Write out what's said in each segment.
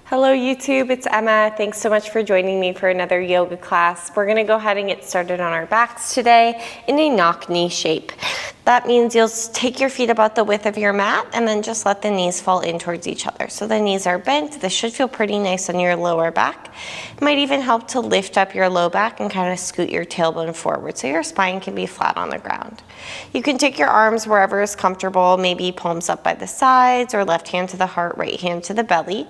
Hello YouTube, it's Emma. Thanks so much for joining me for another yoga class. We're gonna go ahead and get started on our backs today in a knock knee shape. That means you'll take your feet about the width of your mat and then just let the knees fall in towards each other. So the knees are bent. This should feel pretty nice on your lower back. It might even help to lift up your low back and kind of scoot your tailbone forward so your spine can be flat on the ground. You can take your arms wherever is comfortable, maybe palms up by the sides or left hand to the heart, right hand to the belly.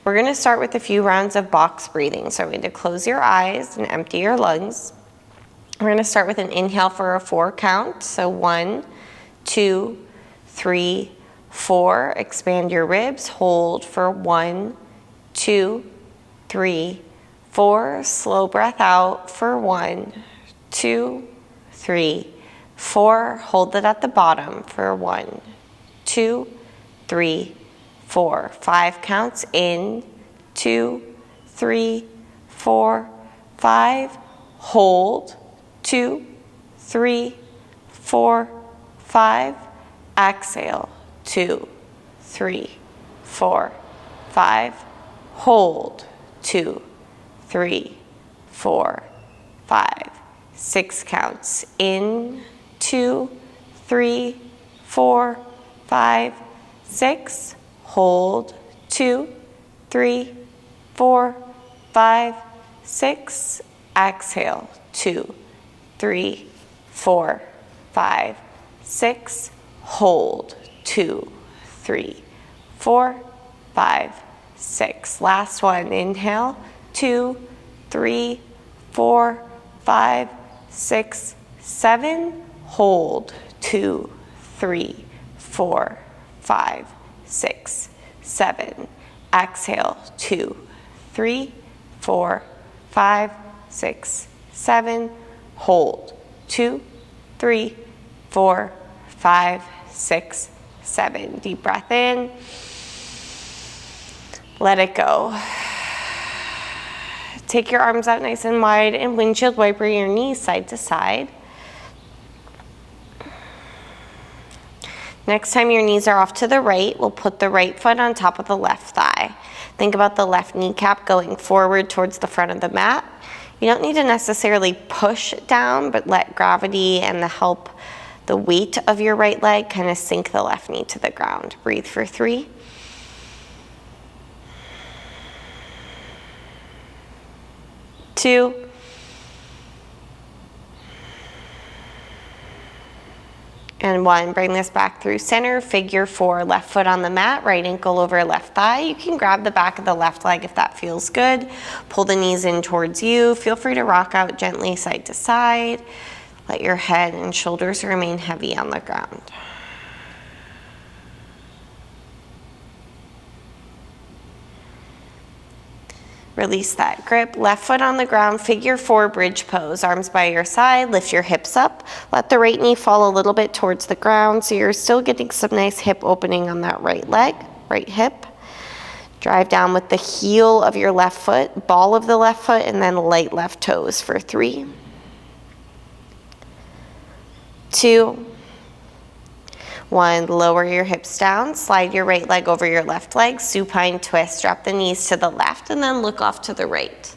We're going to start with a few rounds of box breathing. So we're going to close your eyes and empty your lungs. We're going to start with an inhale for a 4 count. So 1, 2, 3, 4. Expand your ribs. Hold for 1, 2, 3, 4. Slow breath out for 1, 2, 3, 4. Hold it at the bottom for 1, 2, 3, 4. 5 counts. In, 2, 3, 4, 5. Hold. 2, 3, 4, 5. Exhale. 2, 3, 4, 5. Hold. 2, 3, 4, 5. 6 counts. In, 2, 3, 4, 5, 6. Hold. 2, 3, 4, 5, 6. Exhale. 2, 3, 4, 5, 6. Hold. 2, 3, 4, 5, 6. Last one. Inhale. 2, 3, 4, 5, 6, 7. Hold. 2, 3, 4, 5, 6, 7. Exhale. 2, 3, 4, 5, 6, 7. Hold. 2, 3, 4, 5, 6, 7. Deep breath in. Let it go. Take your arms out nice and wide and windshield wiper your knees side to side. Next time your knees are off to the right, we'll put the right foot on top of the left thigh. Think about the left kneecap going forward towards the front of the mat. You don't need to necessarily push down, but let gravity and the weight of your right leg kind of sink the left knee to the ground. Breathe for 3. 2. 1. Bring this back through center, figure 4, left foot on the mat, right ankle over left thigh. You can grab the back of the left leg if that feels good. Pull the knees in towards you. Feel free to rock out gently side to side. Let your head and shoulders remain heavy on the ground. Release that grip. Left foot on the ground, figure 4 bridge pose. Arms by your side, lift your hips up. Let the right knee fall a little bit towards the ground so you're still getting some nice hip opening on that right leg, right hip. Drive down with the heel of your left foot, ball of the left foot, and then light left toes for 3, 2, 1. Lower your hips down, slide your right leg over your left leg, supine twist, drop the knees to the left, and then look off to the right.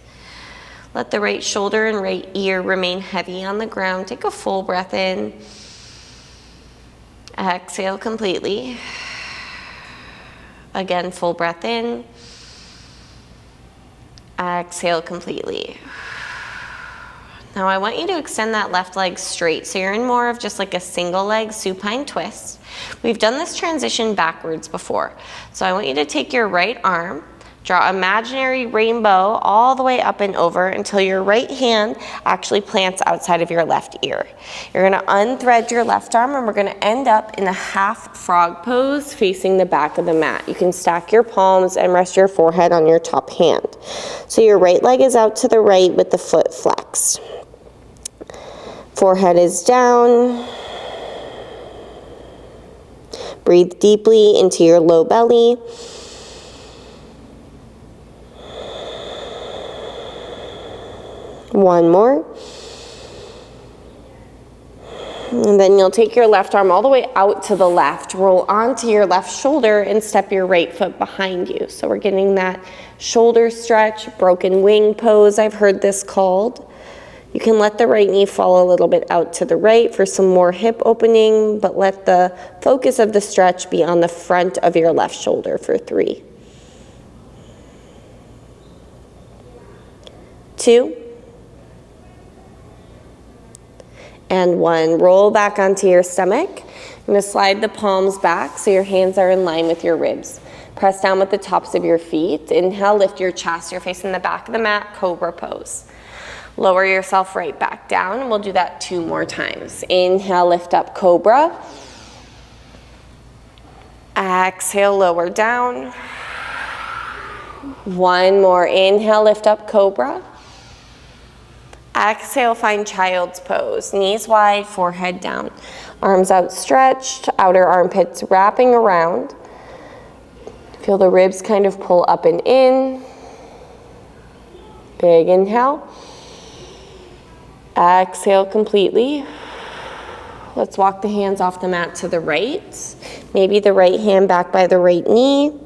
Let the right shoulder and right ear remain heavy on the ground. Take a full breath in. Exhale completely. Again, full breath in. Exhale completely. Now I want you to extend that left leg straight. So you're in more of just like a single leg supine twist. We've done this transition backwards before. So I want you to take your right arm, draw an imaginary rainbow all the way up and over until your right hand actually plants outside of your left ear. You're gonna unthread your left arm and we're gonna end up in a half frog pose facing the back of the mat. You can stack your palms and rest your forehead on your top hand. So your right leg is out to the right with the foot flexed. Forehead is down. Breathe deeply into your low belly. One more. And then you'll take your left arm all the way out to the left, roll onto your left shoulder and step your right foot behind you. So we're getting that shoulder stretch, broken wing pose, I've heard this called. You can let the right knee fall a little bit out to the right for some more hip opening, but let the focus of the stretch be on the front of your left shoulder for 3, 2, and 1. Roll back onto your stomach. I'm going to slide the palms back so your hands are in line with your ribs. Press down with the tops of your feet. Inhale, lift your chest. You're facing the back of the mat, Cobra Pose. Lower yourself right back down, and we'll do that 2 more times. Inhale, lift up, Cobra. Exhale, lower down. 1 more. Inhale, lift up, Cobra. Exhale, find Child's Pose. Knees wide, forehead down. Arms outstretched, outer armpits wrapping around. Feel the ribs kind of pull up and in. Big inhale. Exhale completely. Let's walk the hands off the mat to the right. Maybe the right hand back by the right knee.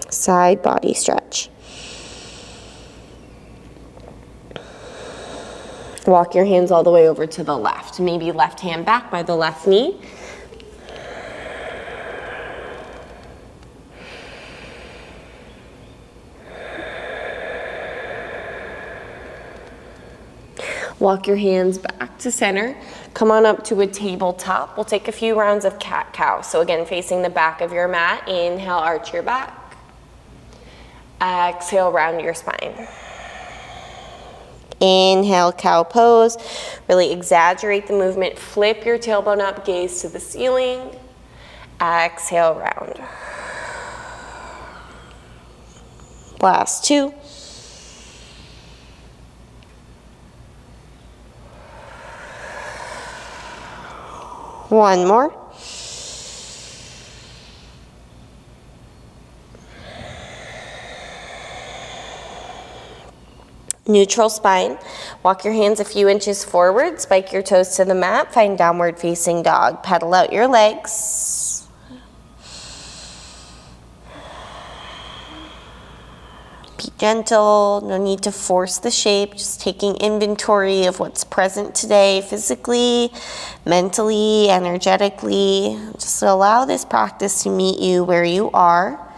Side body stretch. Walk your hands all the way over to the left. Maybe left hand back by the left knee. Walk your hands back to center. Come on up to a tabletop. We'll take a few rounds of cat-cow. So again, facing the back of your mat. Inhale, arch your back. Exhale, round your spine. Inhale, cow pose. Really exaggerate the movement. Flip your tailbone up, gaze to the ceiling. Exhale, round. Last 2. One more. Neutral spine. Walk your hands a few inches forward, spike your toes to the mat, find downward facing dog. Pedal out your legs. Be gentle, no need to force the shape, just taking inventory of what's present today, physically, mentally, energetically. Just allow this practice to meet you where you are.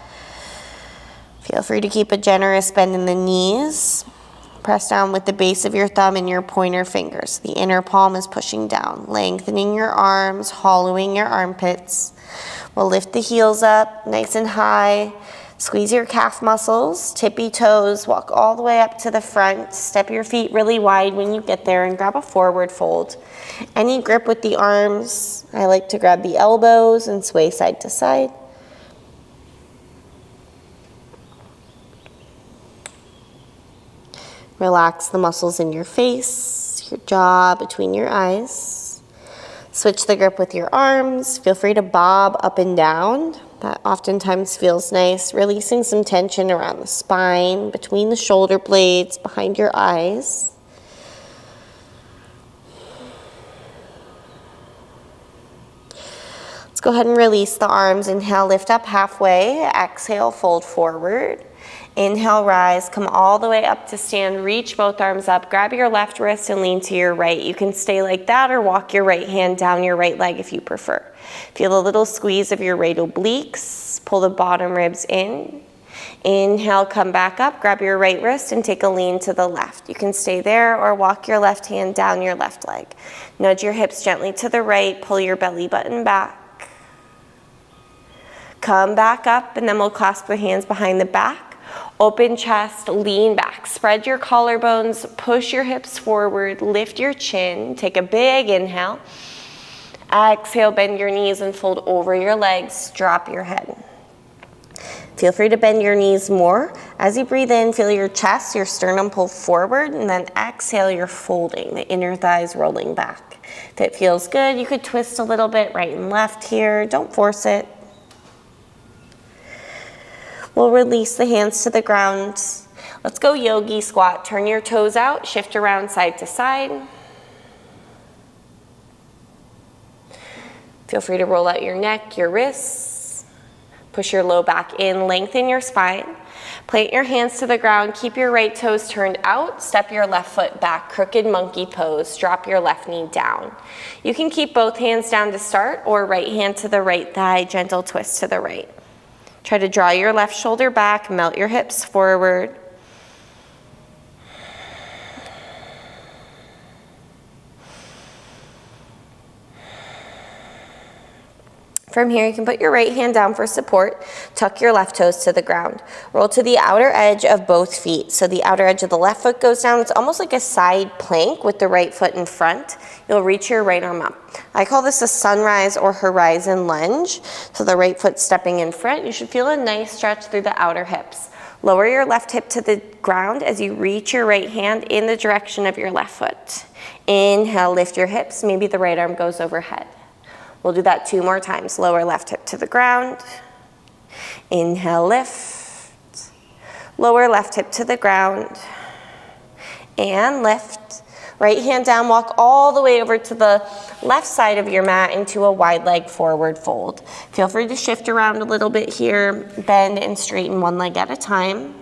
Feel free to keep a generous bend in the knees. Press down with the base of your thumb and your pointer fingers. The inner palm is pushing down, lengthening your arms, hollowing your armpits. We'll lift the heels up nice and high. Squeeze your calf muscles, tippy toes, walk all the way up to the front. Step your feet really wide when you get there and grab a forward fold. Any grip with the arms, I like to grab the elbows and sway side to side. Relax the muscles in your face, your jaw, between your eyes. Switch the grip with your arms. Feel free to bob up and down. That oftentimes feels nice, releasing some tension around the spine, between the shoulder blades, behind your eyes. Let's go ahead and release the arms. Inhale, lift up halfway. Exhale, fold forward. Inhale, rise, come all the way up to stand, reach both arms up, grab your left wrist and lean to your right. You can stay like that or walk your right hand down your right leg if you prefer. Feel a little squeeze of your right obliques, pull the bottom ribs in. Inhale, come back up, grab your right wrist and take a lean to the left. You can stay there or walk your left hand down your left leg. Nudge your hips gently to the right, pull your belly button back. Come back up and then we'll clasp the hands behind the back. Open chest, lean back, spread your collarbones, push your hips forward, lift your chin, take a big inhale. Exhale, bend your knees and fold over your legs, drop your head. Feel free to bend your knees more. As you breathe in, feel your chest, your sternum pull forward, and then exhale, you're folding, the inner thighs rolling back. If it feels good, you could twist a little bit right and left here. Don't force it. We'll release the hands to the ground. Let's go yogi squat. Turn your toes out, shift around side to side. Feel free to roll out your neck, your wrists. Push your low back in, lengthen your spine. Plant your hands to the ground, keep your right toes turned out, step your left foot back, crooked monkey pose, drop your left knee down. You can keep both hands down to start, or right hand to the right thigh, gentle twist to the right. Try to draw your left shoulder back, melt your hips forward. From here, you can put your right hand down for support, tuck your left toes to the ground. Roll to the outer edge of both feet. So the outer edge of the left foot goes down. It's almost like a side plank with the right foot in front. You'll reach your right arm up. I call this a sunrise or horizon lunge. So the right foot stepping in front. You should feel a nice stretch through the outer hips. Lower your left hip to the ground as you reach your right hand in the direction of your left foot. Inhale, lift your hips. Maybe the right arm goes overhead. We'll do that 2 more times. Lower left hip to the ground. Inhale, lift. Lower left hip to the ground. And lift. Right hand down, walk all the way over to the left side of your mat into a wide leg forward fold. Feel free to shift around a little bit here. Bend and straighten one leg at a time.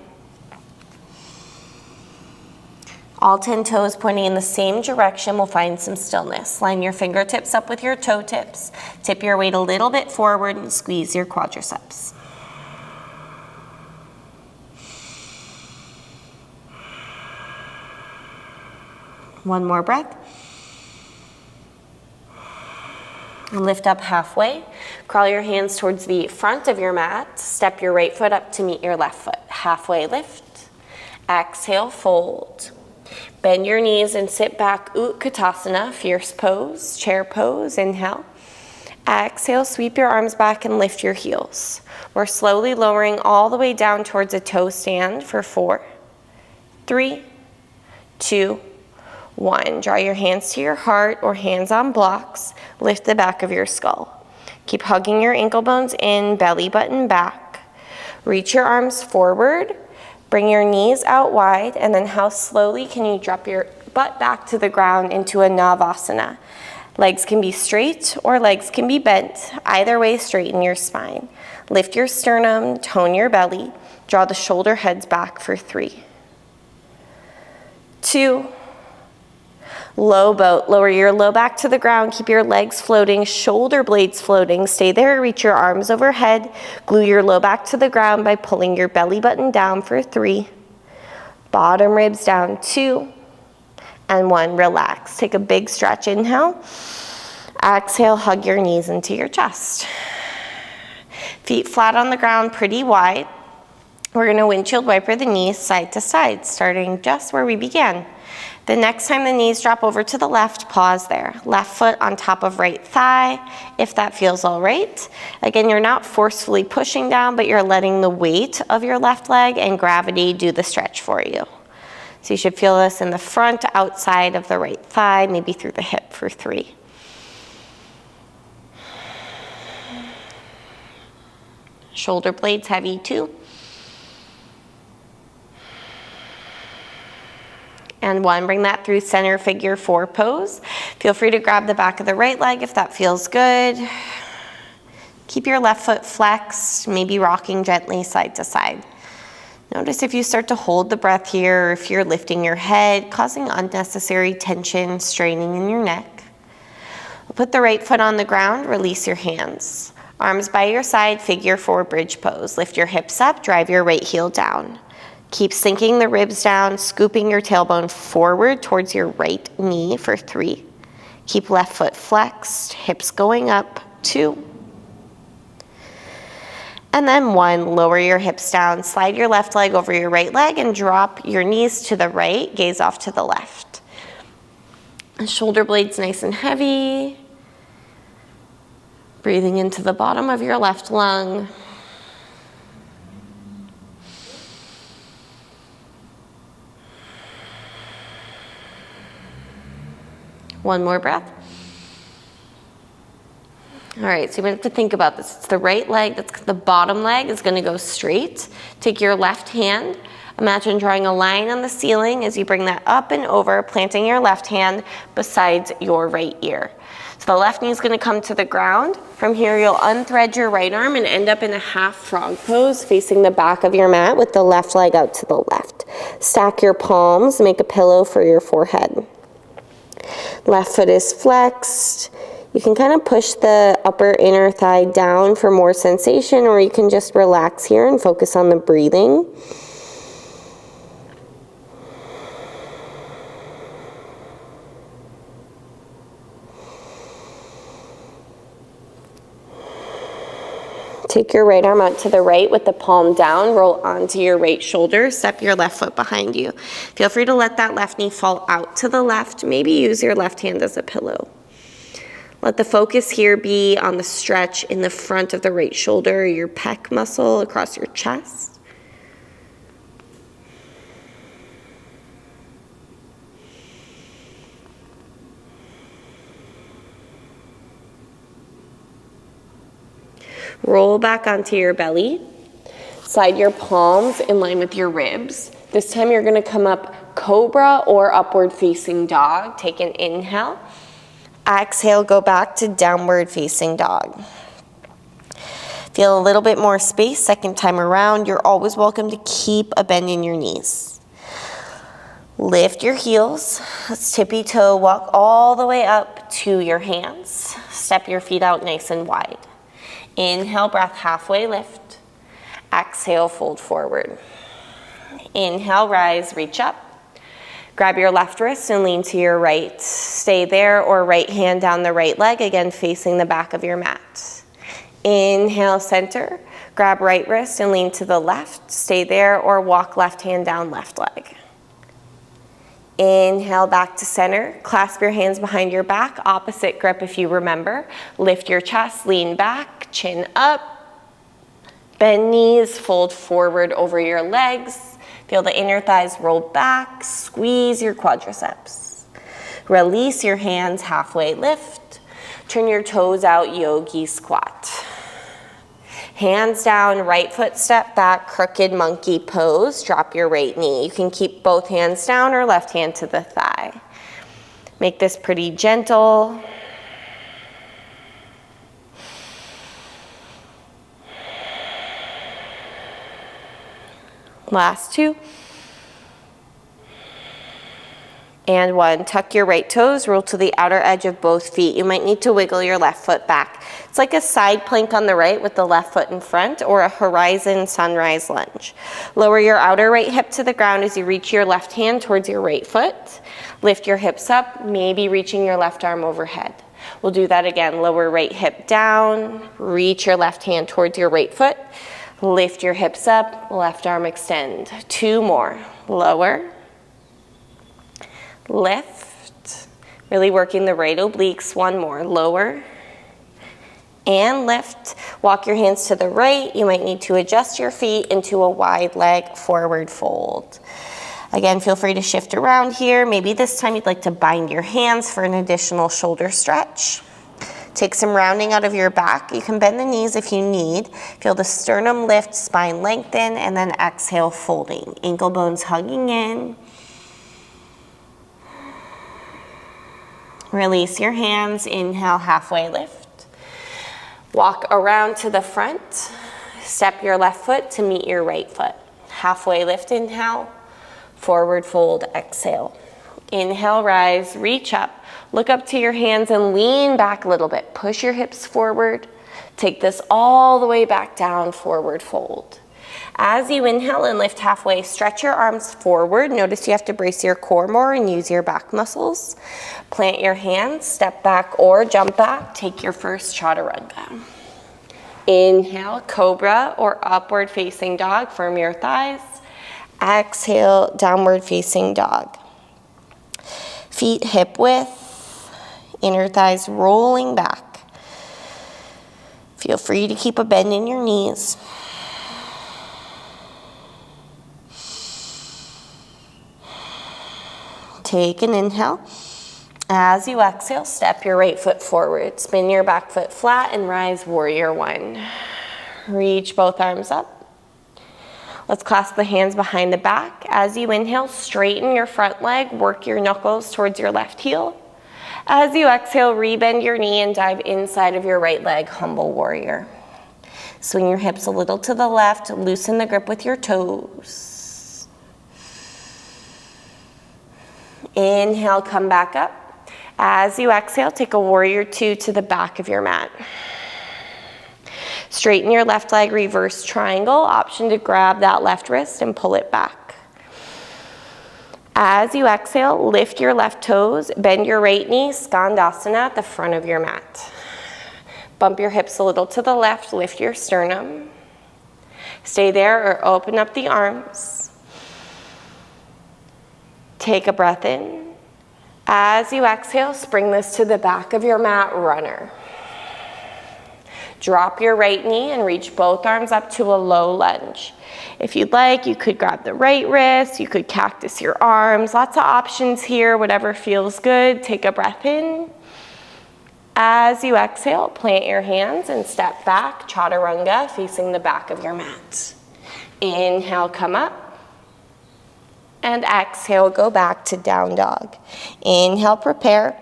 All 10 toes pointing in the same direction. We'll find some stillness. Line your fingertips up with your toe tips. Tip your weight a little bit forward and squeeze your quadriceps. One more breath. And lift up halfway. Crawl your hands towards the front of your mat. Step your right foot up to meet your left foot. Halfway lift. Exhale, fold. Bend your knees and sit back, Utkatasana, fierce pose, chair pose, inhale. Exhale, sweep your arms back and lift your heels. We're slowly lowering all the way down towards a toe stand for 4, 3, 2, 1. Draw your hands to your heart or hands on blocks. Lift the back of your skull. Keep hugging your ankle bones in, belly button back. Reach your arms forward. Bring your knees out wide, and then how slowly can you drop your butt back to the ground into a Navasana. Legs can be straight or legs can be bent. Either way, straighten your spine. Lift your sternum, tone your belly. Draw the shoulder heads back for 3, 2, low boat. Lower your low back to the ground. Keep your legs floating, shoulder blades floating. Stay there, reach your arms overhead. Glue your low back to the ground by pulling your belly button down for 3. Bottom ribs down, 2. And 1, relax. Take a big stretch, inhale. Exhale, hug your knees into your chest. Feet flat on the ground, pretty wide. We're gonna windshield wiper the knees side to side, starting just where we began. The next time the knees drop over to the left, pause there. Left foot on top of right thigh, if that feels all right. Again, you're not forcefully pushing down, but you're letting the weight of your left leg and gravity do the stretch for you. So you should feel this in the front, outside of the right thigh, maybe through the hip for 3. Shoulder blades heavy, 2. And 1, bring that through center figure 4 pose. Feel free to grab the back of the right leg if that feels good. Keep your left foot flexed, maybe rocking gently side to side. Notice if you start to hold the breath here, or if you're lifting your head, causing unnecessary tension, straining in your neck. Put the right foot on the ground, release your hands. Arms by your side, figure 4 bridge pose. Lift your hips up, drive your right heel down. Keep sinking the ribs down, scooping your tailbone forward towards your right knee for 3. Keep left foot flexed, hips going up, 2. And then 1, lower your hips down, slide your left leg over your right leg and drop your knees to the right, gaze off to the left. Shoulder blades nice and heavy. Breathing into the bottom of your left lung. One more breath. All right, so you have to think about this. It's the right leg, that's the bottom leg is gonna go straight. Take your left hand Imagine drawing a line on the ceiling as you bring that up and over, planting your left hand beside your right ear. So the left knee is going to come to the ground. From here, you'll unthread your right arm and end up in a half frog pose, facing the back of your mat with the left leg out to the left. Stack your palms, make a pillow for your forehead. Left foot is flexed. You can kind of push the upper inner thigh down for more sensation, or you can just relax here and focus on the breathing. Take your right arm out to the right with the palm down, roll onto your right shoulder, step your left foot behind you. Feel free to let that left knee fall out to the left. Maybe use your left hand as a pillow. Let the focus here be on the stretch in the front of the right shoulder, your pec muscle across your chest. Roll back onto your belly. Slide your palms in line with your ribs. This time you're going to come up cobra or upward facing dog. Take an inhale. Exhale, go back to downward facing dog. Feel a little bit more space second time around. You're always welcome to keep a bend in your knees. Lift your heels. Let's tippy toe walk all the way up to your hands. Step your feet out nice and wide. Inhale, breath halfway lift. Exhale, fold forward. Inhale, rise, reach up. Grab your left wrist and lean to your right. Stay there, or right hand down the right leg, again facing the back of your mat. Inhale, center. Grab right wrist and lean to the left. Stay there, or walk left hand down left leg. Inhale, back to center. Clasp your hands behind your back, opposite grip if you remember. Lift your chest, lean back, chin up. Bend knees, fold forward over your legs. Feel the inner thighs roll back, squeeze your quadriceps. Release your hands, halfway lift. Turn your toes out, yogi squat. Hands down, right foot step back, crooked monkey pose. Drop your right knee. You can keep both hands down or left hand to the thigh. Make this pretty gentle. Last two. And one. Tuck your right toes, roll to the outer edge of both feet. You might need to wiggle your left foot back. It's like a side plank on the right with the left foot in front, or a horizon sunrise lunge. Lower your outer right hip to the ground as you reach your left hand towards your right foot. Lift your hips up, maybe reaching your left arm overhead. We'll do that again. Lower right hip down, reach your left hand towards your right foot. Lift your hips up, left arm extend. Two more. Lower, lift, really working the right obliques. One more. Lower and lift. Walk your hands to the right. You might need to adjust your feet into a wide leg forward fold. Again, feel free to shift around here. Maybe this time you'd like to bind your hands for an additional shoulder stretch. Take some rounding out of your back. You can bend the knees if you need. Feel the sternum lift, spine lengthen, and then exhale, folding. Ankle bones hugging in. Release your hands. Inhale, halfway lift. Walk around to the front. Step your left foot to meet your right foot. Halfway lift, inhale. Forward fold, exhale. Inhale, rise, reach up. Look up to your hands and lean back a little bit. Push your hips forward. Take this all the way back down, forward fold. As you inhale and lift halfway, stretch your arms forward. Notice you have to brace your core more and use your back muscles. Plant your hands, step back or jump back. Take your first chaturanga. Inhale, cobra or upward facing dog. Firm your thighs. Exhale, downward facing dog. Feet hip width. Inner thighs rolling back. Feel free to keep a bend in your knees. Take an inhale. As you exhale, step your right foot forward. Spin your back foot flat and rise, warrior one. Reach both arms up. Let's clasp the hands behind the back. As you inhale, straighten your front leg, work your knuckles towards your left heel. As you exhale, rebend your knee and dive inside of your right leg, humble warrior. Swing your hips a little to the left, loosen the grip with your toes. Inhale, come back up. As you exhale, take a warrior two to the back of your mat. Straighten your left leg, reverse triangle, option to grab that left wrist and pull it back. As you exhale, lift your left toes, bend your right knee, Skandasana at the front of your mat. Bump your hips a little to the left, lift your sternum. Stay there or open up the arms. Take a breath in. As you exhale, spring this to the back of your mat, runner. Drop your right knee and reach both arms up to a low lunge. If you'd like, you could grab the right wrist, you could cactus your arms. Lots of options here, whatever feels good. Take a breath in. As you exhale, plant your hands and step back, chaturanga, facing the back of your mat. Inhale, come up. And exhale, go back to down dog. Inhale, prepare.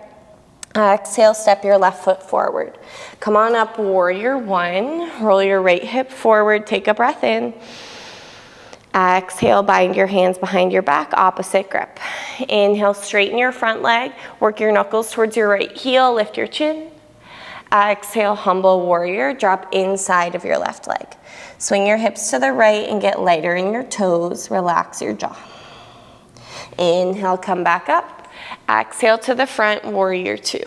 Exhale, step your left foot forward. Come on up, warrior one. Roll your right hip forward, take a breath in. Exhale, bind your hands behind your back, opposite grip. Inhale, straighten your front leg, work your knuckles towards your right heel, lift your chin. Exhale, humble warrior, drop inside of your left leg. Swing your hips to the right and get lighter in your toes, relax your jaw. Inhale, come back up. Exhale to the front, warrior two.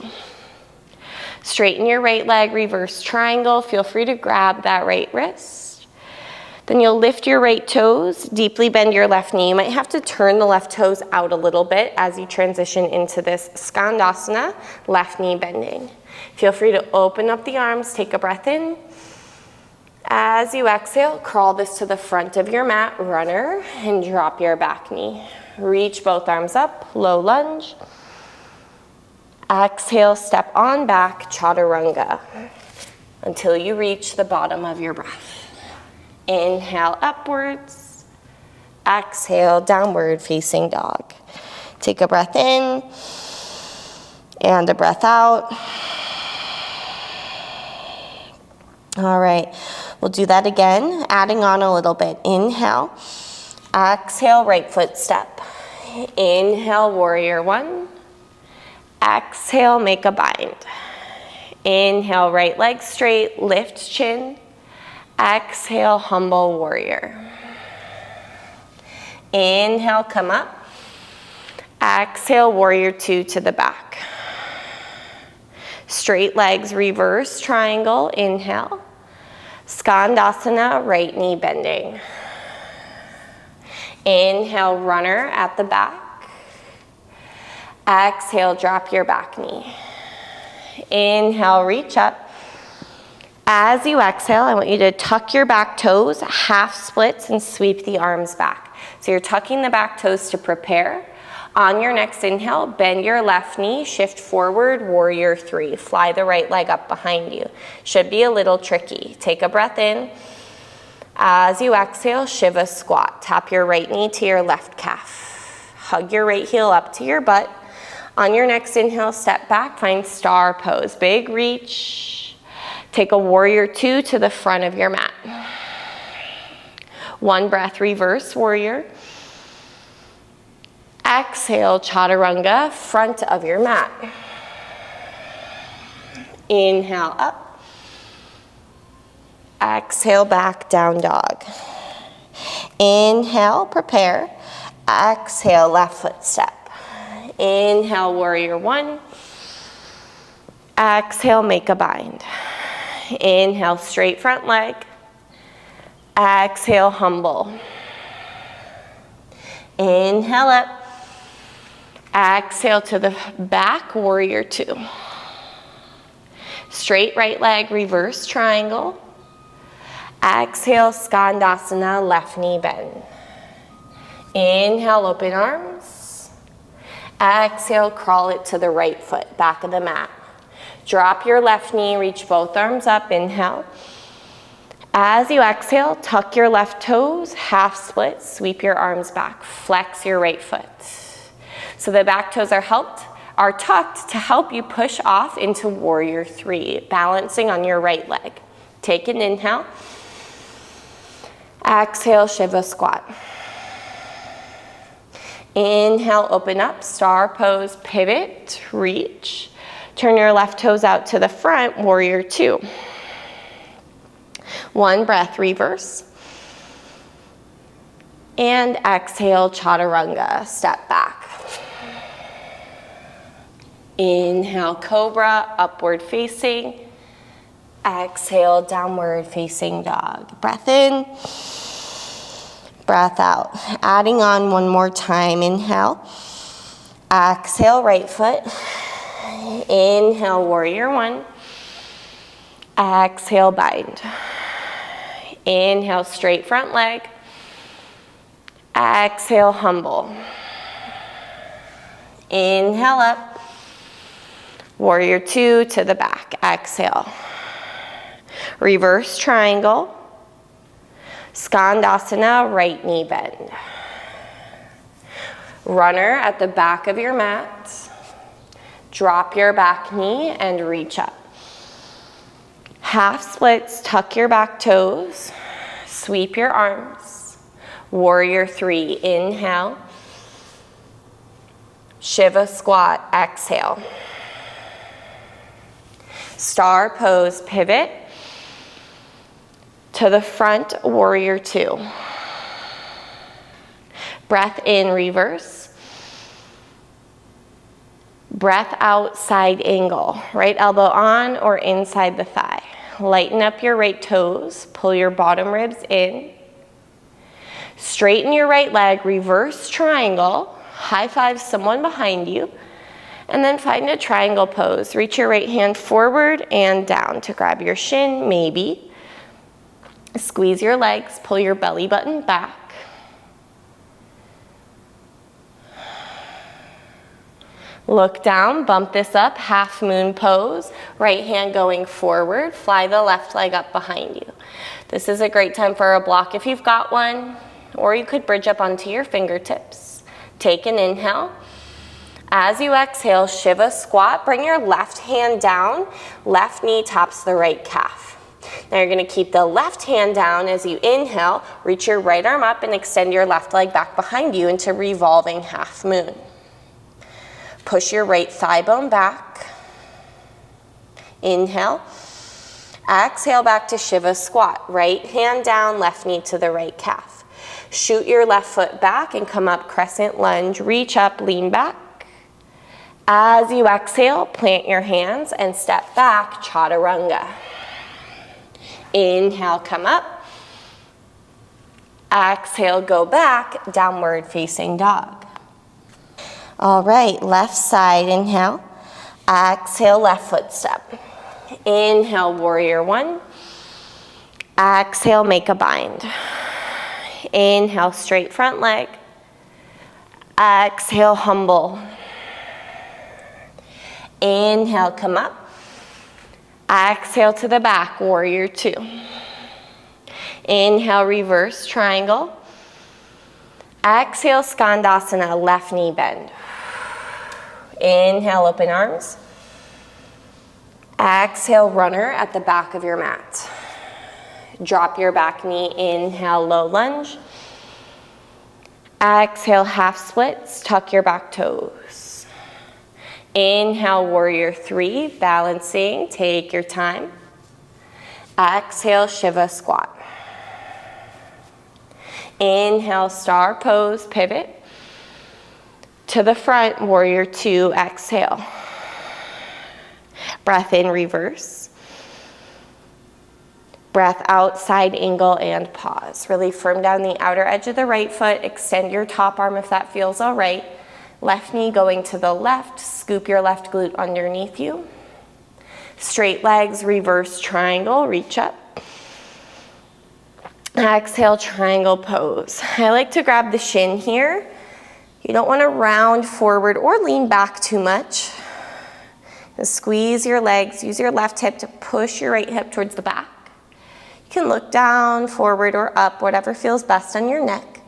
Straighten your right leg, reverse triangle. Feel free to grab that right wrist. Then you'll lift your right toes, deeply bend your left knee. You might have to turn the left toes out a little bit as you transition into this Skandasana, left knee bending. Feel free to open up the arms, take a breath in. As you exhale, crawl this to the front of your mat, runner, and drop your back knee. Reach both arms up, low lunge. Exhale, step on back, chaturanga, until you reach the bottom of your breath. Inhale, upwards. Exhale, downward facing dog. Take a breath in and a breath out. All right, we'll do that again, adding on a little bit. Inhale. Exhale, right foot step. Inhale, warrior one. Exhale, make a bind. Inhale, right leg straight, lift chin. Exhale, humble warrior. Inhale, come up. Exhale, warrior two to the back. Straight legs, reverse triangle. Inhale. Skandasana, right knee bending. Inhale, runner at the back. Exhale, drop your back knee. Inhale, reach up. As you exhale, I want you to tuck your back toes, half splits, and sweep the arms back. So you're tucking the back toes to prepare. On your next inhale, bend your left knee, shift forward, warrior three. Fly the right leg up behind you. Should be a little tricky. Take a breath in. As you exhale, Shiva squat. Tap your right knee to your left calf. Hug your right heel up to your butt. On your next inhale, step back, find star pose. Big reach. Take a warrior two to the front of your mat. One breath, reverse warrior. Exhale, chaturanga, front of your mat. Inhale, up. Exhale, back, down dog. Inhale, prepare. Exhale, left foot step. Inhale, warrior one. Exhale, make a bind. Inhale, straight front leg. Exhale, humble. Inhale up. Exhale to the back, warrior two. Straight right leg, reverse triangle. Exhale, Skandasana, left knee bend. Inhale, open arms. Exhale, crawl it to the right foot, back of the mat. Drop your left knee, reach both arms up, inhale. As you exhale, tuck your left toes, half split, sweep your arms back, flex your right foot. So the back toes are tucked to help you push off into warrior three, balancing on your right leg. Take an inhale. Exhale, Shiva squat. Inhale, open up, star pose, pivot, reach. Turn your left toes out to the front, warrior two. One breath, reverse. And exhale, chaturanga, step back. Inhale, cobra, upward facing. Exhale, downward facing dog. Breath in, breath out. Adding on one more time, inhale. Exhale, right foot. Inhale, warrior one. Exhale, bind. Inhale, straight front leg. Exhale, humble. Inhale up. Warrior two to the back. Exhale. Reverse triangle. Skandasana, right knee bend. Runner at the back of your mat. Drop your back knee and reach up. Half splits, tuck your back toes, sweep your arms. Warrior three, inhale. Shiva squat, exhale. Star pose, pivot. To the front, warrior two. Breath in, reverse. Breath out, side angle. Right elbow on or inside the thigh. Lighten up your right toes, pull your bottom ribs in. Straighten your right leg, reverse triangle. High five someone behind you. And then find a triangle pose. Reach your right hand forward and down to grab your shin, maybe. Squeeze your legs, pull your belly button back. Look down, bump this up, half moon pose. Right hand going forward, fly the left leg up behind you. This is a great time for a block if you've got one, or you could bridge up onto your fingertips. Take an inhale. As you exhale, Shiva squat, bring your left hand down, left knee taps the right calf. Now you're gonna keep the left hand down as you inhale, reach your right arm up and extend your left leg back behind you into revolving half moon. Push your right thigh bone back. Inhale. Exhale back to Shiva squat. Right hand down, left knee to the right calf. Shoot your left foot back and come up crescent lunge. Reach up, lean back. As you exhale, plant your hands and step back, chaturanga. Inhale, come up. Exhale, go back, downward facing dog. All right, left side, inhale. Exhale, left foot step. Inhale, warrior one. Exhale, make a bind. Inhale, straight front leg. Exhale, humble. Inhale, come up. Exhale to the back, warrior two. Inhale, reverse triangle. Exhale, Skandasana, left knee bend. Inhale, open arms. Exhale, runner at the back of your mat. Drop your back knee, inhale, low lunge. Exhale, half splits, tuck your back toes. Inhale, warrior three, balancing, take your time. Exhale, Shiva squat. Inhale, star pose, pivot. To the front, warrior two, exhale. Breath in, reverse. Breath out, side angle and pause. Really firm down the outer edge of the right foot. Extend your top arm if that feels all right. Left knee going to the left. Scoop your left glute underneath you. Straight legs, reverse triangle, reach up. Exhale, triangle pose. I like to grab the shin here. You don't want to round forward or lean back too much. Just squeeze your legs, use your left hip to push your right hip towards the back. You can look down, forward, or up, whatever feels best on your neck.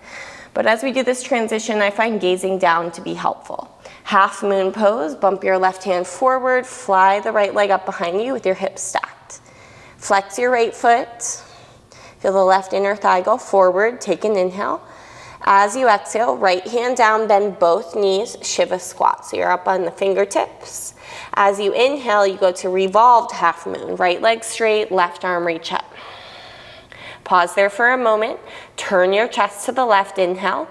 But as we do this transition, I find gazing down to be helpful. Half moon pose, bump your left hand forward, fly the right leg up behind you with your hips stacked. Flex your right foot, feel the left inner thigh go forward, take an inhale. As you exhale, right hand down, bend both knees, Shiva squat. So you're up on the fingertips. As you inhale, you go to revolved half moon, right leg straight, left arm reach up. Pause there for a moment, turn your chest to the left, inhale.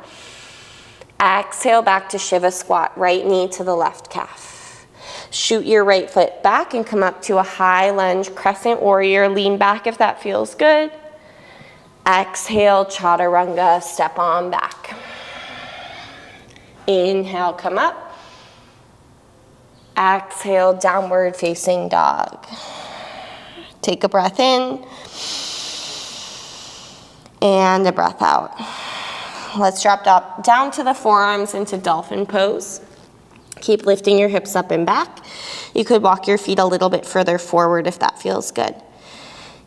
Exhale back to Shiva squat, right knee to the left calf. Shoot your right foot back and come up to a high lunge, crescent warrior, lean back if that feels good. Exhale, chaturanga, step on back. Inhale, come up. Exhale, downward facing dog. Take a breath in. And a breath out. Let's drop down to the forearms into dolphin pose. Keep lifting your hips up and back. You could walk your feet a little bit further forward if that feels good.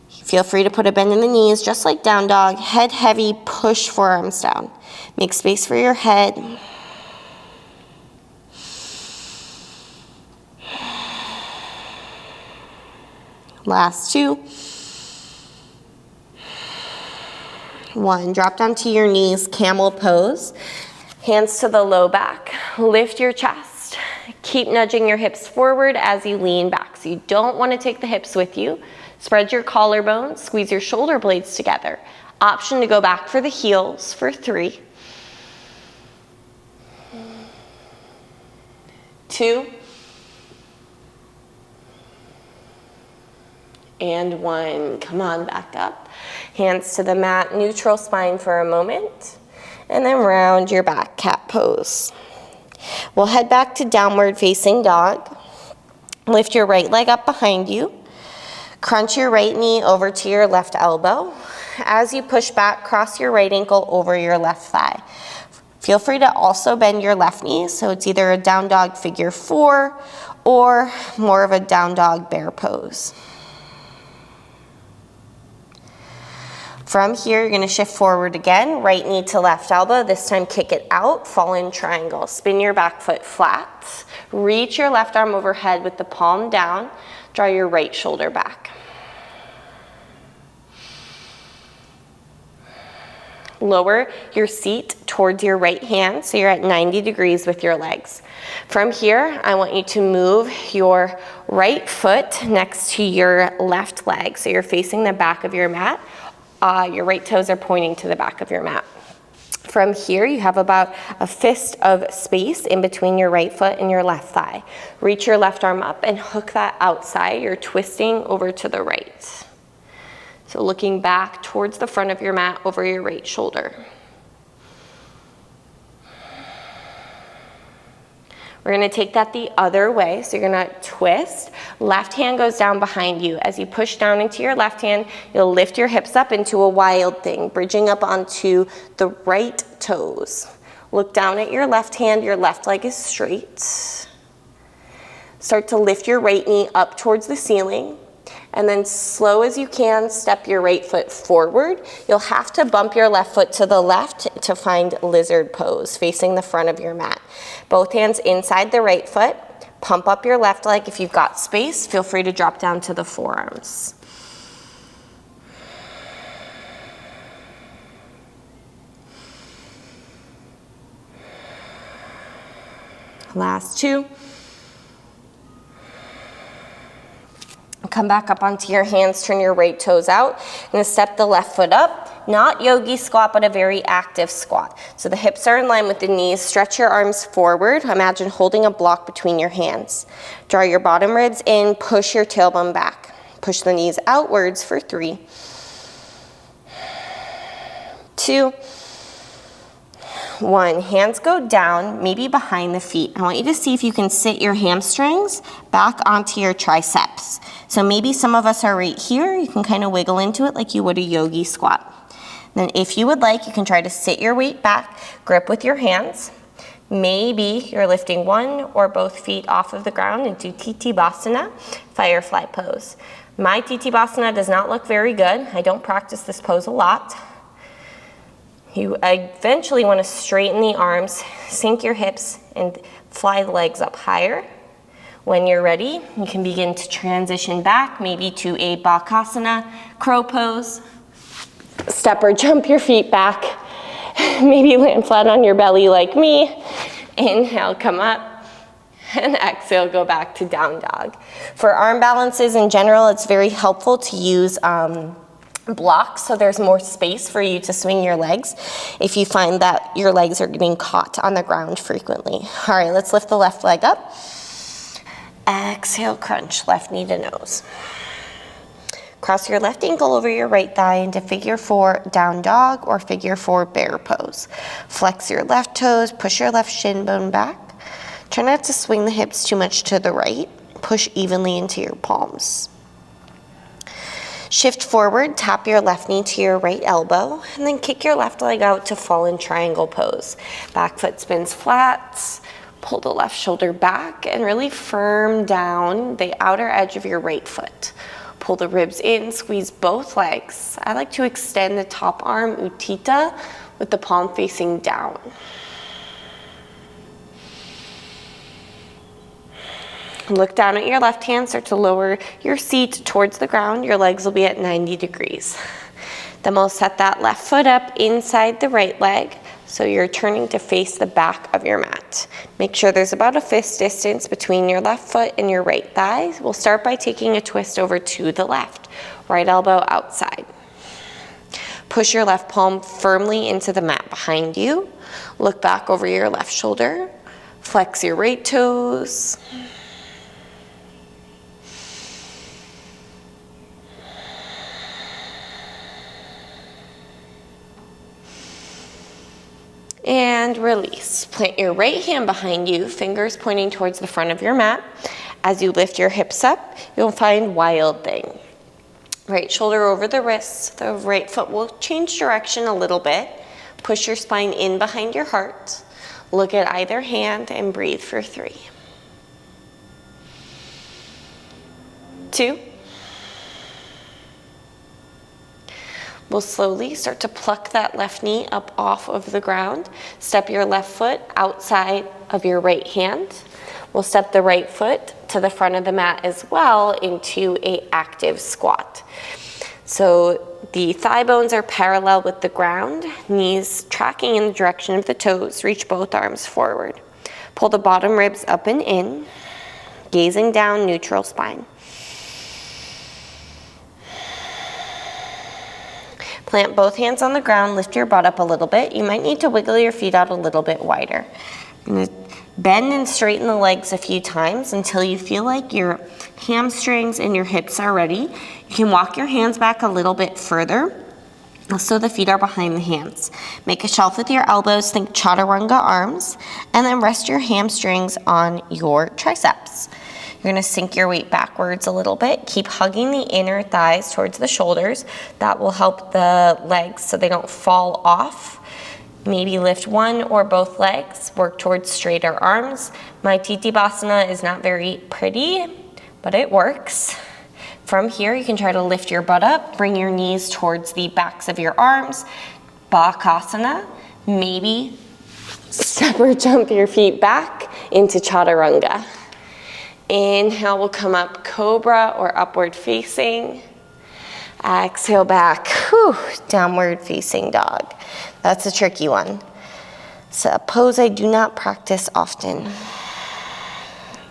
Feel free to put a bend in the knees, just like down dog. Head heavy, push forearms down. Make space for your head. Last two. One, drop down to your knees, camel pose. Hands to the low back, lift your chest. Keep nudging your hips forward as you lean back. So you don't want to take the hips with you. Spread your collarbones, squeeze your shoulder blades together. Option to go back for the heels for 3. 2. And 1. Come on, back up. Hands to the mat, neutral spine for a moment, and then round your back, cat pose. We'll head back to downward facing dog. Lift your right leg up behind you. Crunch your right knee over to your left elbow. As you push back, cross your right ankle over your left thigh. Feel free to also bend your left knee, so it's either a down dog figure 4 or more of a down dog bear pose. From here, you're going to shift forward again, right knee to left elbow. This time, kick it out, fall in triangle. Spin your back foot flat. Reach your left arm overhead with the palm down. Draw your right shoulder back. Lower your seat towards your right hand, so you're at 90 degrees with your legs. From here, I want you to move your right foot next to your left leg, so you're facing the back of your mat. Your right toes are pointing to the back of your mat. From here, you have about a fist of space in between your right foot and your left thigh. Reach your left arm up and hook that outside. You're twisting over to the right. So looking back towards the front of your mat over your right shoulder. We're going to take that the other way. So you're going to twist. Left hand goes down behind you. As you push down into your left hand, you'll lift your hips up into a wild thing, bridging up onto the right toes. Look down at your left hand. Your left leg is straight. Start to lift your right knee up towards the ceiling. And then slow as you can, step your right foot forward. You'll have to bump your left foot to the left to find lizard pose, facing the front of your mat. Both hands inside the right foot. Pump up your left leg. If you've got space, feel free to drop down to the forearms. Last two. Come back up onto your hands, turn your right toes out. You're gonna step the left foot up, not yogi squat, but a very active squat. So the hips are in line with the knees. Stretch your arms forward. Imagine holding a block between your hands. Draw your bottom ribs in, push your tailbone back. Push the knees outwards for 3, 2, 1. Hands go down, maybe behind the feet. I want you to see if you can sit your hamstrings back onto your triceps. So maybe some of us are right here. You can kind of wiggle into it like you would a yogi squat. Then if you would like, you can try to sit your weight back, grip with your hands. Maybe you're lifting one or both feet off of the ground into Titibasana, firefly pose. My Titibasana does not look very good. I don't practice this pose a lot. You eventually want to straighten the arms, sink your hips, and fly the legs up higher. When you're ready, you can begin to transition back, maybe to a Bakasana, crow pose. Step or jump your feet back. Maybe land flat on your belly like me. Inhale, come up. And exhale, go back to down dog. For arm balances in general, it's very helpful to use blocks so there's more space for you to swing your legs if you find that your legs are getting caught on the ground frequently. All right, let's lift the left leg up. Exhale, crunch, left knee to nose. Cross your left ankle over your right thigh into figure 4 down dog or figure 4 bear pose. Flex your left toes, push your left shin bone back. Try not to swing the hips too much to the right. Push evenly into your palms. Shift forward, tap your left knee to your right elbow, and then kick your left leg out to fall in triangle pose. Back foot spins flat, pull the left shoulder back, and really firm down the outer edge of your right foot. Pull the ribs in, squeeze both legs. I like to extend the top arm, Utthita, with the palm facing down. Look down at your left hand, start to lower your seat towards the ground. Your legs will be at 90 degrees. Then we'll set that left foot up inside the right leg, so you're turning to face the back of your mat. Make sure there's about a fist distance between your left foot and your right thigh. We'll start by taking a twist over to the left. Right elbow outside. Push your left palm firmly into the mat behind you. Look back over your left shoulder. Flex your right toes. And release. Plant your right hand behind you, fingers pointing towards the front of your mat. As you lift your hips up, you'll find wild thing. Right shoulder over the wrists. The right foot will change direction a little bit. Push your spine in behind your heart. Look at either hand and breathe for 3, 2. We'll slowly start to pluck that left knee up off of the ground. Step your left foot outside of your right hand. We'll step the right foot to the front of the mat as well into an active squat. So the thigh bones are parallel with the ground, knees tracking in the direction of the toes. Reach both arms forward. Pull the bottom ribs up and in, gazing down, neutral spine. Plant both hands on the ground, lift your butt up a little bit. You might need to wiggle your feet out a little bit wider. Bend and straighten the legs a few times until you feel like your hamstrings and your hips are ready. You can walk your hands back a little bit further so the feet are behind the hands. Make a shelf with your elbows, think chaturanga arms, and then rest your hamstrings on your triceps. You're gonna sink your weight backwards a little bit. Keep hugging the inner thighs towards the shoulders. That will help the legs so they don't fall off. Maybe lift one or both legs. Work towards straighter arms. My Titibasana is not very pretty, but it works. From here, you can try to lift your butt up. Bring your knees towards the backs of your arms. Bakasana. Maybe step or jump your feet back into chaturanga. Inhale, we'll come up cobra or upward facing. Exhale back, downward facing dog. That's a tricky one. It's a pose I do not practice often.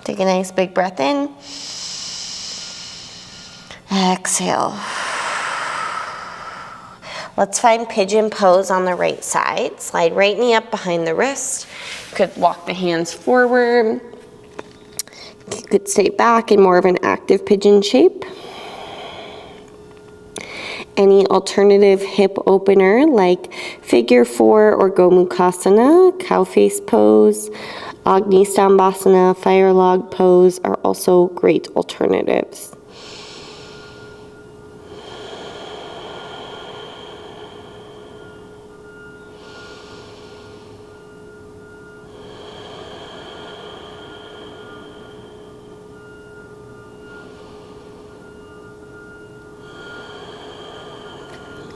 Take a nice big breath in. Exhale. Let's find pigeon pose on the right side. Slide right knee up behind the wrist. You could walk the hands forward. You could stay back in more of an active pigeon shape. Any alternative hip opener like figure 4 or Gomukhasana, cow face pose, Agni Stambhasana, fire log pose are also great alternatives.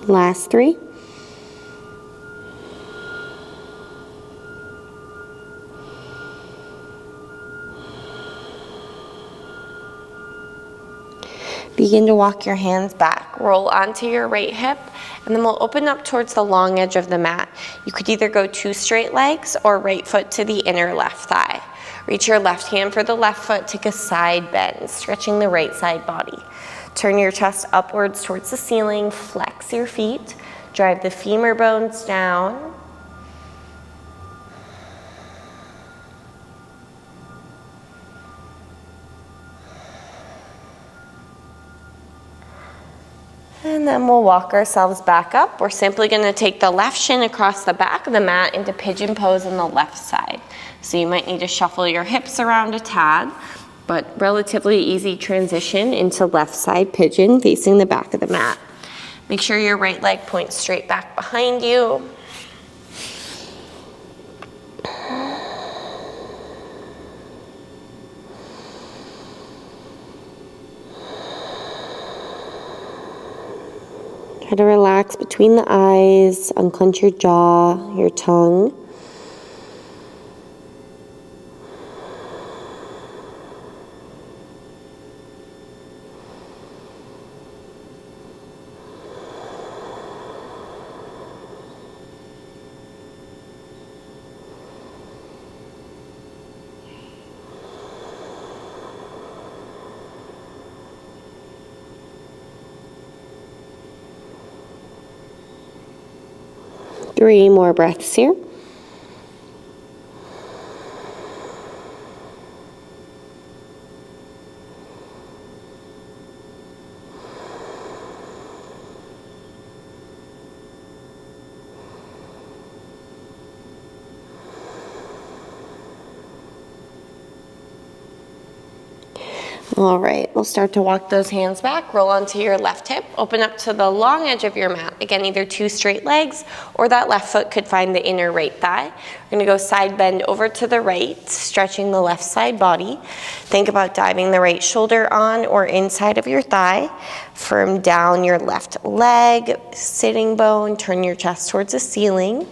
Last 3. Begin to walk your hands back. Roll onto your right hip, and then we'll open up towards the long edge of the mat. You could either go 2 straight legs or right foot to the inner left thigh. Reach your left hand for the left foot, take a side bend, stretching the right side body. Turn your chest upwards towards the ceiling, flex your feet, drive the femur bones down. And then we'll walk ourselves back up. We're simply going to take the left shin across the back of the mat into pigeon pose on the left side. So you might need to shuffle your hips around a tad, but relatively easy transition into left side pigeon facing the back of the mat. Make sure your right leg points straight back behind you. Try to relax between the eyes, unclench your jaw, your tongue. Three more breaths here. All right, we'll start to walk those hands back, roll onto your left hip, open up to the long edge of your mat. Again, either 2 straight legs or that left foot could find the inner right thigh. We're gonna go side bend over to the right, stretching the left side body. Think about diving the right shoulder on or inside of your thigh. Firm down your left leg, sitting bone, turn your chest towards the ceiling.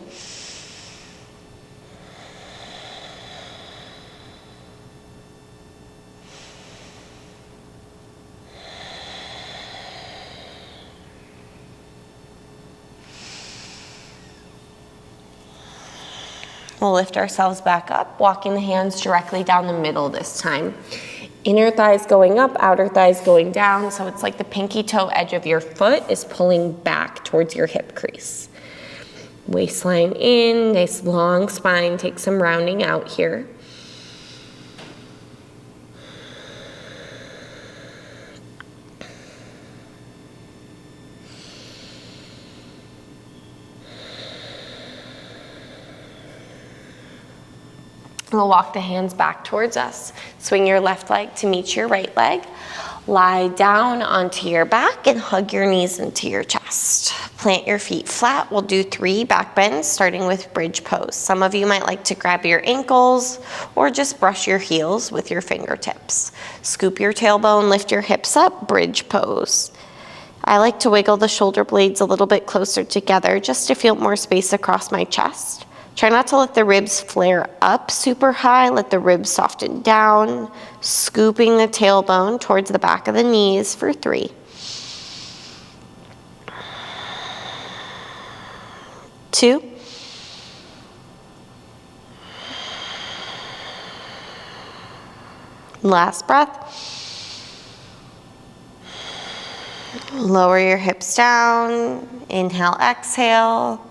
We'll lift ourselves back up, walking the hands directly down the middle this time. Inner thighs going up, outer thighs going down, so it's like the pinky toe edge of your foot is pulling back towards your hip crease. Waistline in, nice long spine, take some rounding out here. We'll walk the hands back towards us. Swing your left leg to meet your right leg. Lie down onto your back and hug your knees into your chest. Plant your feet flat. We'll do 3 back bends, starting with bridge pose. Some of you might like to grab your ankles or just brush your heels with your fingertips. Scoop your tailbone, lift your hips up, bridge pose. I like to wiggle the shoulder blades a little bit closer together just to feel more space across my chest. Try not to let the ribs flare up super high. Let the ribs soften down, scooping the tailbone towards the back of the knees for 3. 2. Last breath. Lower your hips down. Inhale, exhale.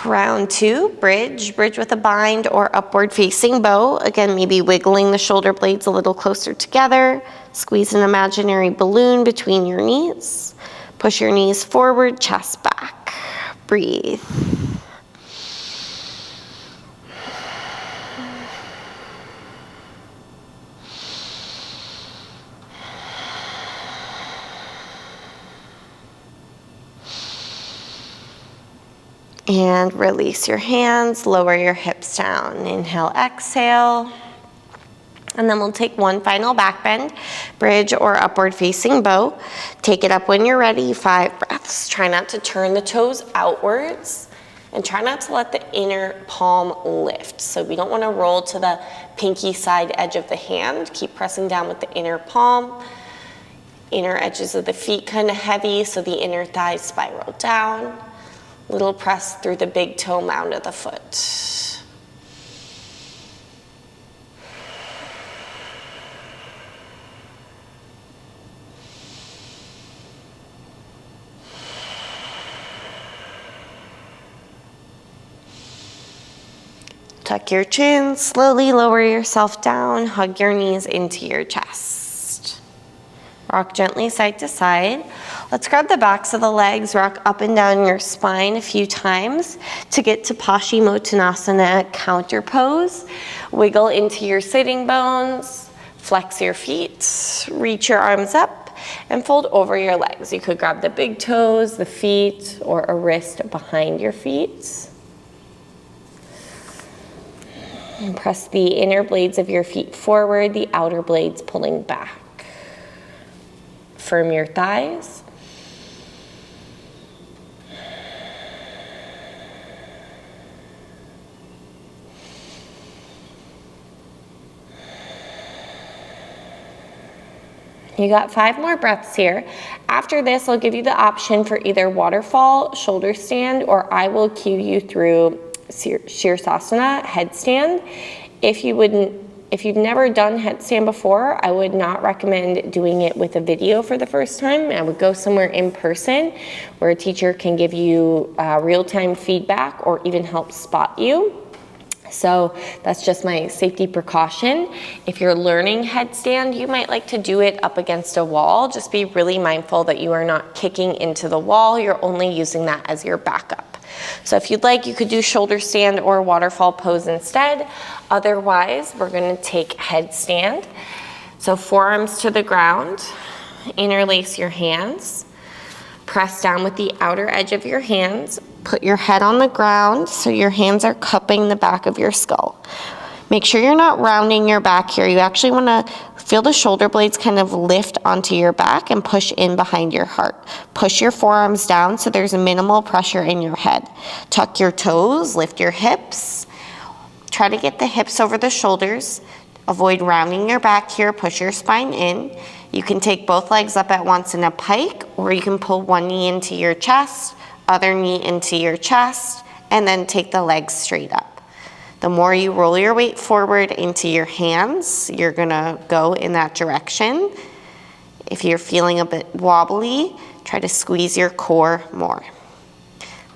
Round 2, bridge with a bind or upward facing bow. Again, maybe wiggling the shoulder blades a little closer together. Squeeze an imaginary balloon between your knees. Push your knees forward, chest back. Breathe. And release your hands, lower your hips down. Inhale, exhale. And then we'll take one final back bend, bridge or upward facing bow. Take it up when you're ready, 5 breaths. Try not to turn the toes outwards and try not to let the inner palm lift. So we don't want to roll to the pinky side edge of the hand. Keep pressing down with the inner palm. Inner edges of the feet kind of heavy, so the inner thighs spiral down. Little press through the big toe mound of the foot. Tuck your chin, slowly lower yourself down, hug your knees into your chest. Rock gently side to side. Let's grab the backs of the legs, rock up and down your spine a few times to get to Paschimottanasana counter pose. Wiggle into your sitting bones, flex your feet, reach your arms up, and fold over your legs. You could grab the big toes, the feet, or a wrist behind your feet. And press the inner blades of your feet forward, the outer blades pulling back. Firm your thighs. You got 5 more breaths here. After this, I'll give you the option for either waterfall, shoulder stand, or I will cue you through Sirsasana, headstand. If you've never done headstand before, I would not recommend doing it with a video for the first time. I would go somewhere in person where a teacher can give you real-time feedback or even help spot you. So that's just my safety precaution. If you're learning headstand, you might like to do it up against a wall. Just be really mindful that you are not kicking into the wall. You're only using that as your backup. So if you'd like, you could do shoulder stand or waterfall pose instead. Otherwise, we're going to take headstand. So forearms to the ground, interlace your hands, press down with the outer edge of your hands, put your head on the ground so your hands are cupping the back of your skull. Make sure you're not rounding your back here. You actually want to feel the shoulder blades kind of lift onto your back and push in behind your heart. Push your forearms down so there's minimal pressure in your head. Tuck your toes, lift your hips. Try to get the hips over the shoulders. Avoid rounding your back here, push your spine in. You can take both legs up at once in a pike, or you can pull one knee into your chest, other knee into your chest, and then take the legs straight up. The more you roll your weight forward into your hands, you're gonna go in that direction. If you're feeling a bit wobbly, try to squeeze your core more.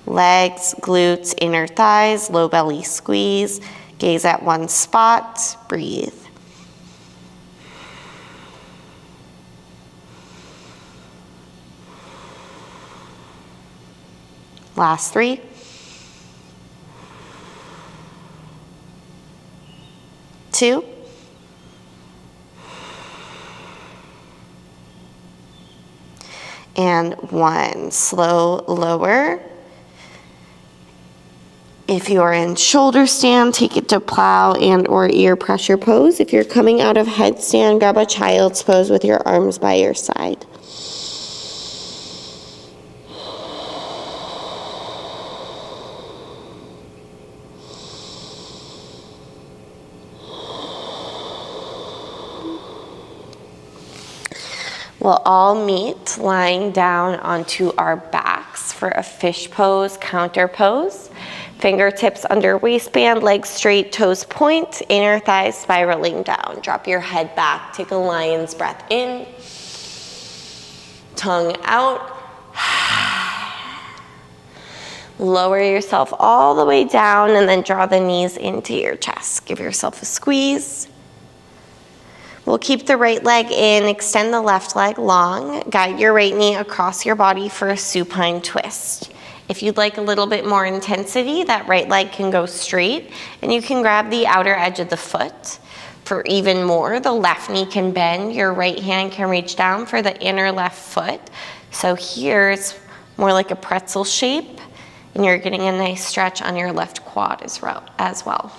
Legs, glutes, inner thighs, low belly squeeze. Gaze at one spot, breathe. Last 3. Two. And 1. Slow lower. If you are in shoulder stand, take it to plow and or ear pressure pose. If you're coming out of headstand, grab a child's pose with your arms by your side. We'll all meet lying down onto our backs for a fish pose, counter pose. Fingertips under waistband, legs straight, toes point, inner thighs spiraling down. Drop your head back, take a lion's breath in, tongue out. Lower yourself all the way down and then draw the knees into your chest. Give yourself a squeeze. We'll keep the right leg in, extend the left leg long, guide your right knee across your body for a supine twist. If you'd like a little bit more intensity, that right leg can go straight, and you can grab the outer edge of the foot. For even more, the left knee can bend, your right hand can reach down for the inner left foot. So here it's more like a pretzel shape, and you're getting a nice stretch on your left quad as well.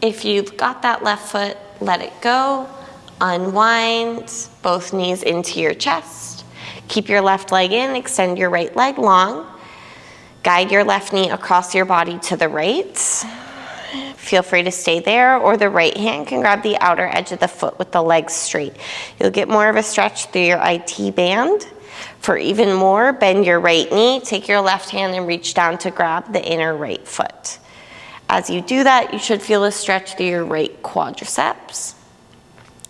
If you've got that left foot, let it go. Unwind both knees into your chest. Keep your left leg in, extend your right leg long. Guide your left knee across your body to the right. Feel free to stay there, or the right hand can grab the outer edge of the foot with the legs straight. You'll get more of a stretch through your IT band. For even more, bend your right knee, take your left hand and reach down to grab the inner right foot. As you do that, you should feel a stretch through your right quadriceps.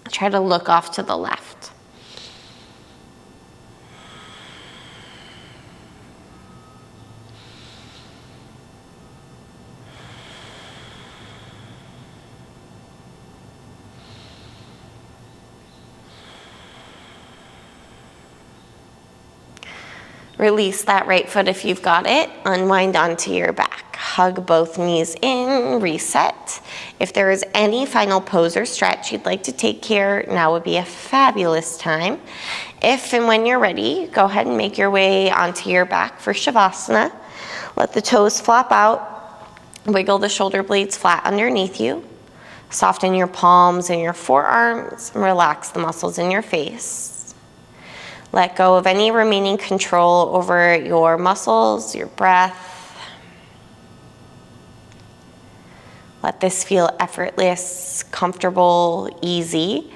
Try to look off to the left. Release that right foot if you've got it. Unwind onto your back. Hug both knees in, reset. If there is any final pose or stretch you'd like to take here, now would be a fabulous time. If and when you're ready, go ahead and make your way onto your back for Shavasana. Let the toes flop out. Wiggle the shoulder blades flat underneath you. Soften your palms and your forearms and relax the muscles in your face. Let go of any remaining control over your muscles, your breath. Let this feel effortless, comfortable, easy.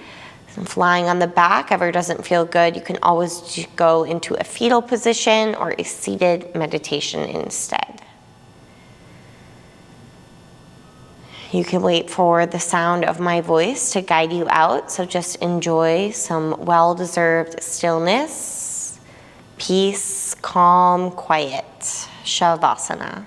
If lying on the back ever doesn't feel good, you can always go into a fetal position or a seated meditation instead. You can wait for the sound of my voice to guide you out, so just enjoy some well-deserved stillness, peace, calm, quiet. Shavasana.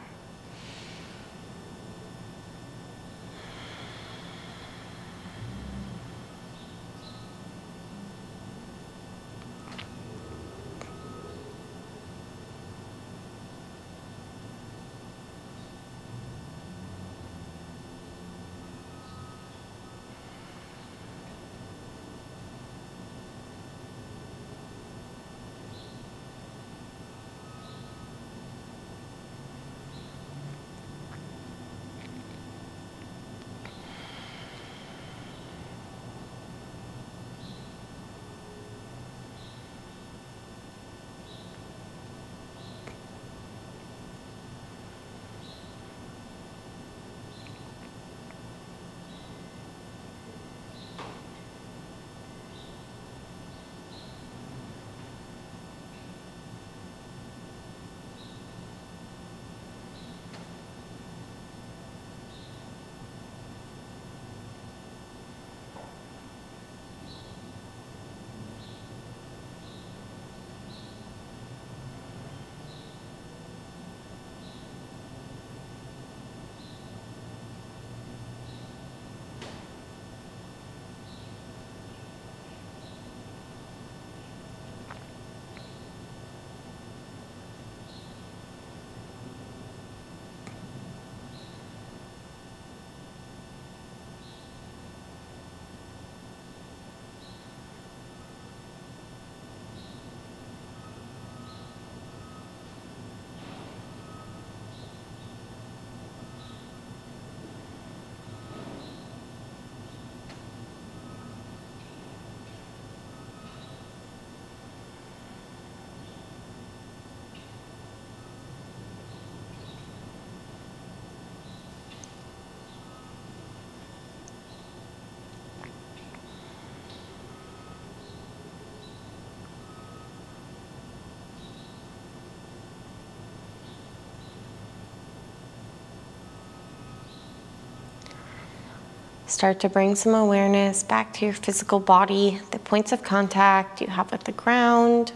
Start to bring some awareness back to your physical body, the points of contact you have with the ground,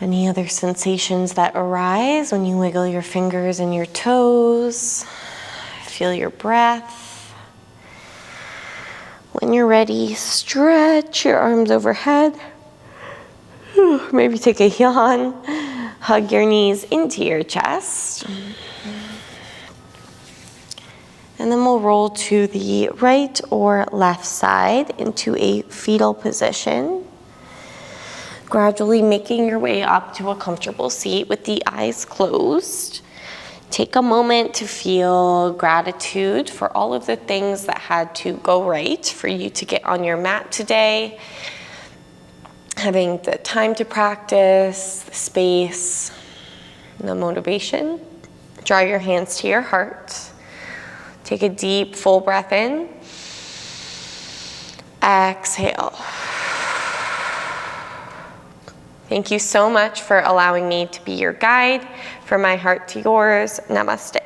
any other sensations that arise when you wiggle your fingers and your toes. Feel your breath. When you're ready, stretch your arms overhead. Maybe take a yawn. Hug your knees into your chest. And then we'll roll to the right or left side into a fetal position. Gradually making your way up to a comfortable seat with the eyes closed. Take a moment to feel gratitude for all of the things that had to go right for you to get on your mat today. Having the time to practice, the space, the motivation. Draw your hands to your heart. Take a deep, full breath in. Exhale. Thank you so much for allowing me to be your guide. From my heart to yours, namaste.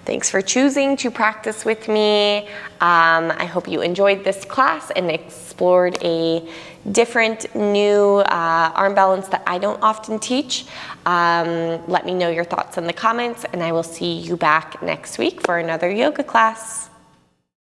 Thanks for choosing to practice with me. I hope you enjoyed this class and explored a different new arm balance that I don't often teach. Let me know your thoughts in the comments, and I will see you back next week for another yoga class.